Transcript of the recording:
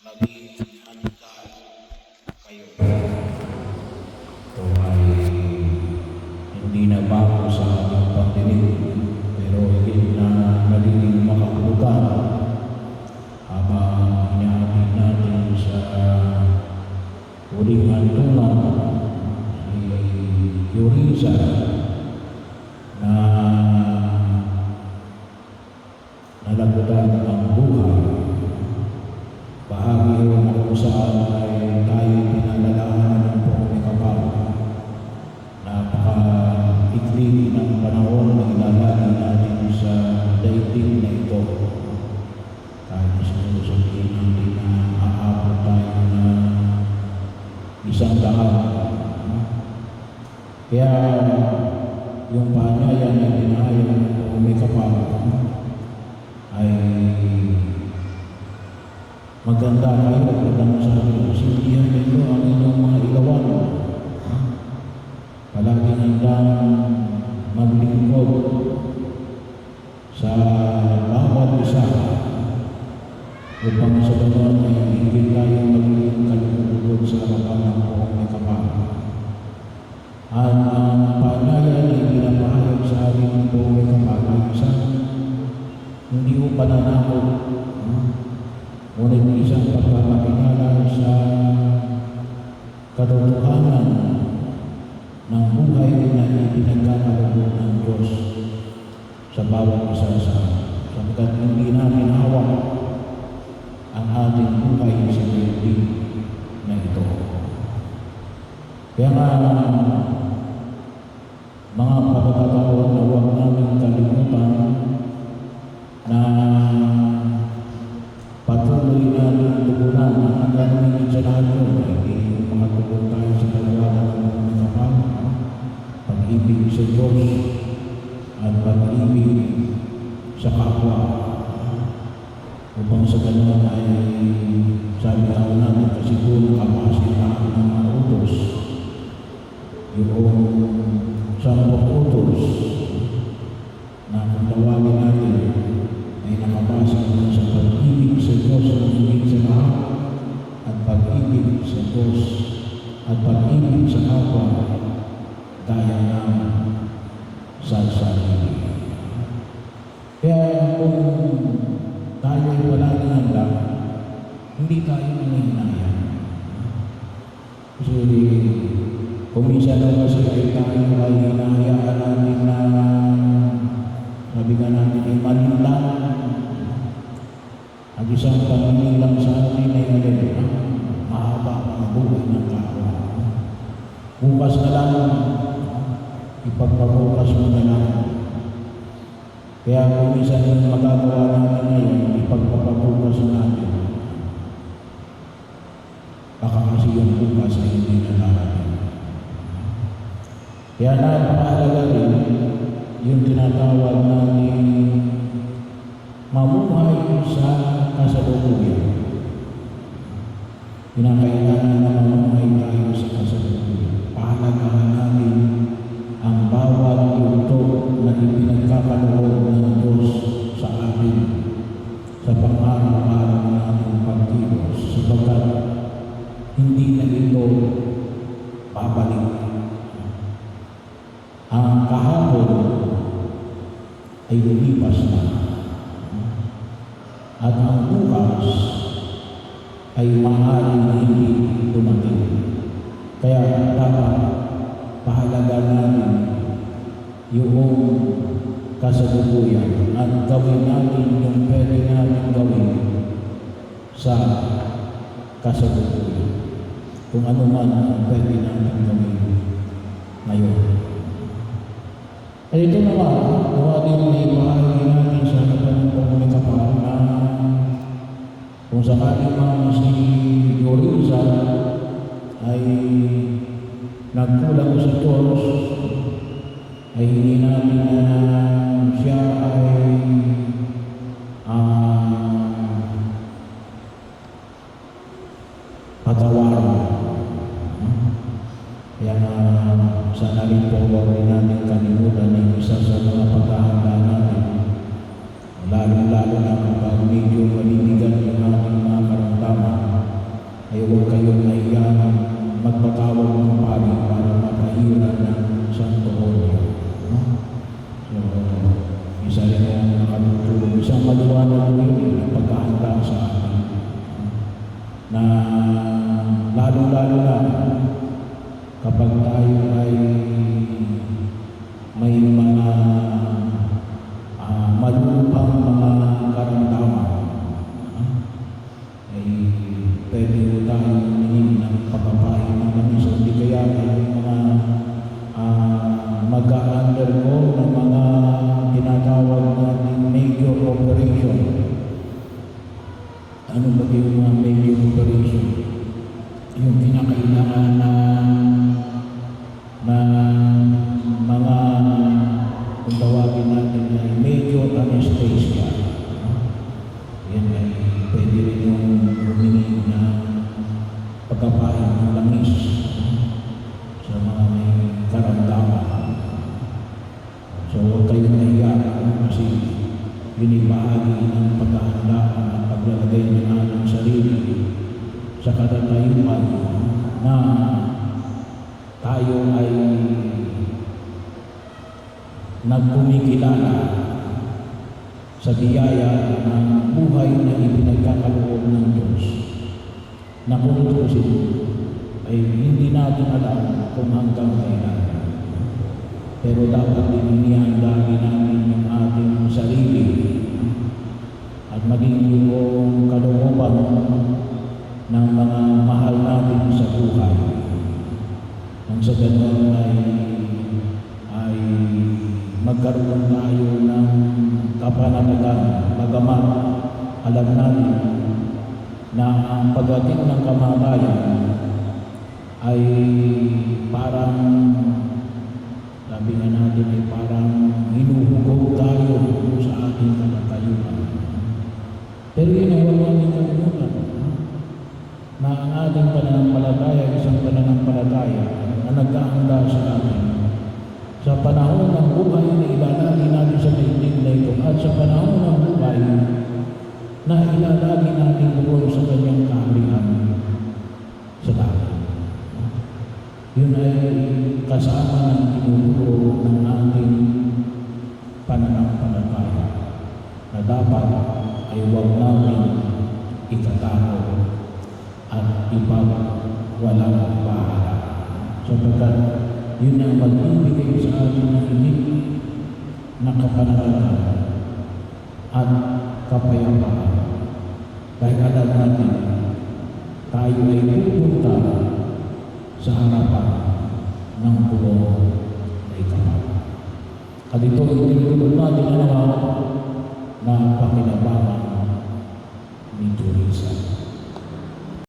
maging handa kayo. Ito ay hindi na bago sa ating pandinig, pero higit na nagiging makahulugan habang inaabot natin sa huling hantungan si Yorisa na nalagutan ang buhay. Bahagi yun na kung saan ay tayo pinalalahanan ng buong kapal. Napaka-ikli ng panahon na ilalagi natin sa daigdig na ito. Kahit na sinusabihin natin na aabot tayo na isang daan. Kaya yung paanyaya na pinahayag ng buong kapal ay maganda kayo kung sabi ko, sindihan ninyo ang inyong mga ilawan. Palaging handang maglingkod sa bawat isa upang sa ganon ay higit tayo magiging kalugod sa harapan ng buong kapal. At ang paanyaya na pinapahayag sa ating buong kapal ay isang hindi mo pananakot, ngunit isang pagpapakilala sa katotohanan ng buhay na ipinagkakaloob ng Diyos sa bawat isa-isa, sapagkat hindi namin hawak ang ating buhay sa daigdig na ito. Kaya nga, mga pagkakataon na huwag namin kalimutan na patuloy namin tugunan ang hanggang sa lahat yun ay mga tugon tayo sa kalawakan ng mga kapal, pag-ibig sa Diyos at pag-ibig sa kapwa, upang sa ganun ay sabi ako natin kasi kung kapasitaan ng mga utos, yung 10 utos na kung tawagin natin ay nakabasa naman sa pag-ibig sa Diyos na higit sa lahat at pag-ibig sa Diyos at pag-ibig sa kapwa gaya ng sa sarili. Kaya kung tayo ay wala ng handa, hindi tayo nangihinayang. Kasi kung minsan na kasi ay tayo ay hinahayaan natin na sabi nga natin ay malintang. Ang isang panginilang sa atin ay mahaba ang buhay ng kapwa. Bukas na lang, ipagpabukas mo na lang. Kaya kung minsan yung magagawa natin ngayon, ipagpapabukas natin. Baka kasi yung bukas ay hindi na natin. Kaya napakahalaga rin yung tinatawag natin mamuhay sa kasalukuyan. Kinakailangan na mamuhay tayo sa kasalukuyan. Pahalagahan natin ang bawat yugto na ipinagkakaloob ng Diyos sa atin sa pang-araw-araw natin pagkilos, sapagkat hindi na ito babalik. Ang kahapon ay lumipas na at ang bukas ay maaaring hindi dumating. Kaya dapat pahalaga natin yung kasalukuyan at gawin natin yung pwede natin gawin sa kasalukuyan. Kung ano man ang pwede natin gawin ngayon. At ito naman, nawa din may bahagi natin sa harapan ng buong kapal na kung sakaling man si Yorisa ay nagkulang sa Diyos, ay hindi natin na siya ay patawarin. Kaya sana rin po huwag rin natin kalimutan yung isa sa mga paghahanda natin. Lalo-lalo na kapag medyo maliligan yung ating mga karamdaman. huwag kayong nahiyang magpatawag ng pari para mapahira ng Santo Olyo. No? So, isa rin ang nakatutulong. Isang maliwanag yun ang pagkahanda sa atin. Na lalo-lalo na kapag tayo ay may mga malulupang mga karamdaman, ay pwede ko tayo hingin ng pagpapahin ng langis. Hindi kaya ay mga mag-a-undergo ng mga tinatawag natin major operation. Ano ba yung mga major operation? Yung kinakailangan na mga kung tawagin natin ay major anesthesia. Yan ay pwede rin yung humingi na pagkapain ng langis sa mga may karamdaman. So huwag kayong nahiya kasi binibahagi ng paghahanda at paglalagay ng ating sarili sa katatayuan na tayo ay nagpumikilala sa biyaya ng buhay na ipinagkakaloob ng Diyos, na kung tutusin ay hindi natin alam kung hanggang kailan. Pero dapat din inihanda natin yung ating sarili at maging yung kalooban ng mga mahal natin sa buhay. Nang sa ganun ay magkaroon tayo ng kapanatagan, bagamat alam natin na ang pagdating ng kamatayan ay parang, sabi nga natin ay parang hinuhugog tayo sa ating katatayuan. Pero yun ay huwag natin kalimutan na ang ating pananampalataya, isang pananampalataya na nagkahanda sa atin sa panahon ng buhay na ilalagi natin sa daigdig na ito at sa panahon ng buhay na ilalagi natin buhay sa kanyang kaharian sa langit. Yun ay kasama ng tinuturo ng ating pananampalataya na dapat ay huwag namin ikatakot at ipagwalang bahala. Sapagkat yun ang magbibigay sa atin ng higit na kapanatagan at kapayapaan. Dahil alam natin, tayo ay pupunta sa harapan ng pulong na ikaw. At ito ay tinutulog natin na pakinabangan ni Diyos.